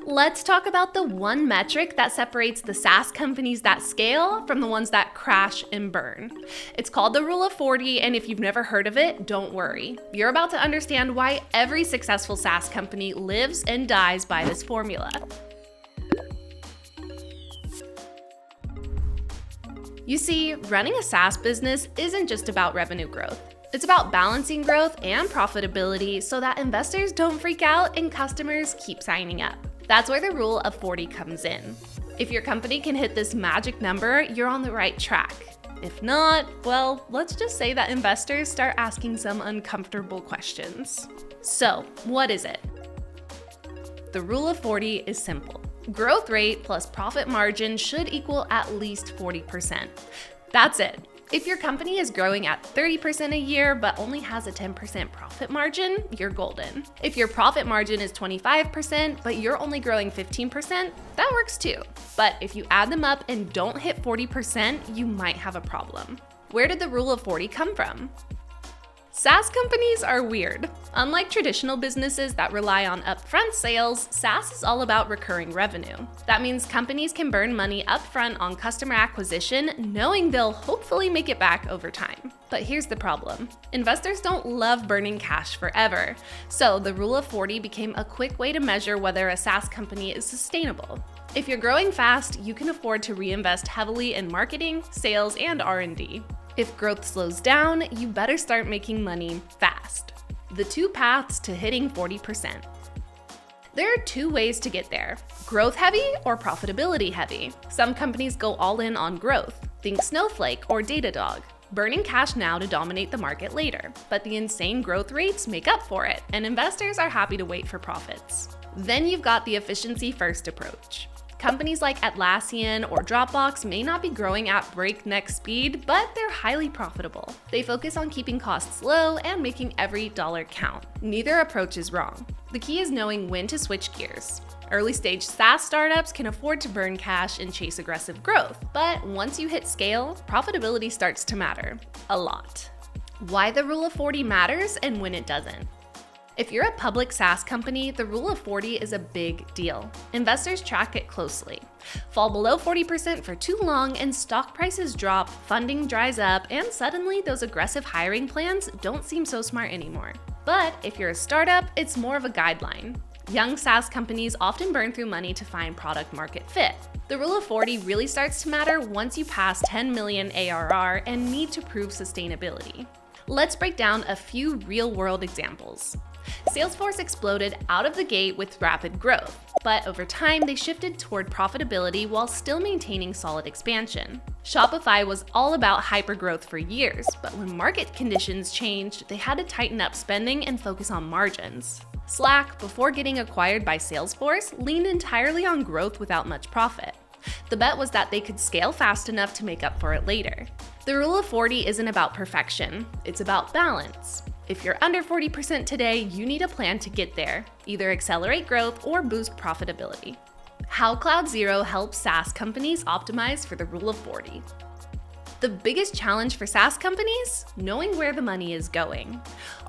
Let's talk about the one metric that separates the SaaS companies that scale from the ones that crash and burn. It's called the Rule of 40, and if you've never heard of it, don't worry. You're about to understand why every successful SaaS company lives and dies by this formula. You see, running a SaaS business isn't just about revenue growth. It's about balancing growth and profitability so that investors don't freak out and customers keep signing up. That's where the Rule of 40 comes in. If your company can hit this magic number, you're on the right track. If not, well, let's just say that investors start asking some uncomfortable questions. So, what is it? The Rule of 40 is simple. Growth rate plus profit margin should equal at least 40%. That's it. If your company is growing at 30% a year but only has a 10% profit margin, you're golden. If your profit margin is 25% but you're only growing 15%, that works too. But if you add them up and don't hit 40%, you might have a problem. Where did the Rule of 40 come from? SaaS companies are weird. Unlike traditional businesses that rely on upfront sales, SaaS is all about recurring revenue. That means companies can burn money upfront on customer acquisition, knowing they'll hopefully make it back over time. But here's the problem. Investors don't love burning cash forever. So the Rule of 40 became a quick way to measure whether a SaaS company is sustainable. If you're growing fast, you can afford to reinvest heavily in marketing, sales, and R&D. If growth slows down, you better start making money fast. The two paths to hitting 40%. There are two ways to get there: growth heavy or profitability heavy. Some companies go all in on growth. Think Snowflake or Datadog, burning cash now to dominate the market later. But the insane growth rates make up for it, and investors are happy to wait for profits. Then you've got the efficiency first approach. Companies like Atlassian or Dropbox may not be growing at breakneck speed, but they're highly profitable. They focus on keeping costs low and making every dollar count. Neither approach is wrong. The key is knowing when to switch gears. Early-stage SaaS startups can afford to burn cash and chase aggressive growth, but once you hit scale, profitability starts to matter a lot. Why the Rule of 40 matters and when it doesn't. If you're a public SaaS company, the Rule of 40 is a big deal. Investors track it closely. Fall below 40% for too long and stock prices drop, funding dries up, and suddenly those aggressive hiring plans don't seem so smart anymore. But if you're a startup, it's more of a guideline. Young SaaS companies often burn through money to find product market fit. The Rule of 40 really starts to matter once you pass 10 million ARR and need to prove sustainability. Let's break down a few real-world examples. Salesforce exploded out of the gate with rapid growth, but over time they shifted toward profitability while still maintaining solid expansion. Shopify was all about hypergrowth for years, but when market conditions changed, they had to tighten up spending and focus on margins. Slack, before getting acquired by Salesforce, leaned entirely on growth without much profit. The bet was that they could scale fast enough to make up for it later. The Rule of 40 isn't about perfection, it's about balance. If you're under 40% today, you need a plan to get there, either accelerate growth or boost profitability. How CloudZero helps SaaS companies optimize for the Rule of 40. The biggest challenge for SaaS companies? Knowing where the money is going.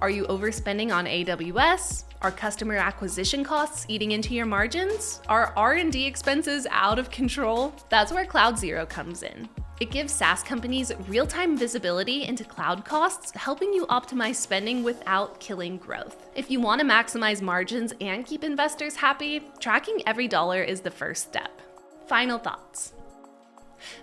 Are you overspending on AWS? Are customer acquisition costs eating into your margins? Are R&D expenses out of control? That's where CloudZero comes in. It gives SaaS companies real-time visibility into cloud costs, helping you optimize spending without killing growth. If you want to maximize margins and keep investors happy, tracking every dollar is the first step. Final thoughts.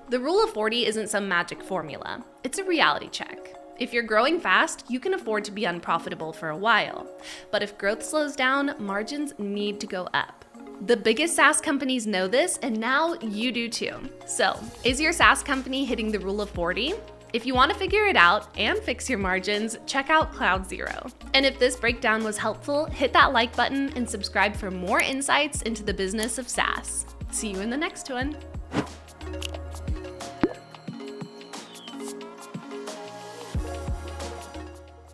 The Rule of 40 isn't some magic formula. It's a reality check. If you're growing fast, you can afford to be unprofitable for a while. But if growth slows down, margins need to go up. The biggest SaaS companies know this, and now you do too. So, is your SaaS company hitting the Rule of 40? If you want to figure it out and fix your margins, check out CloudZero. And if this breakdown was helpful, hit that like button and subscribe for more insights into the business of SaaS. See you in the next one.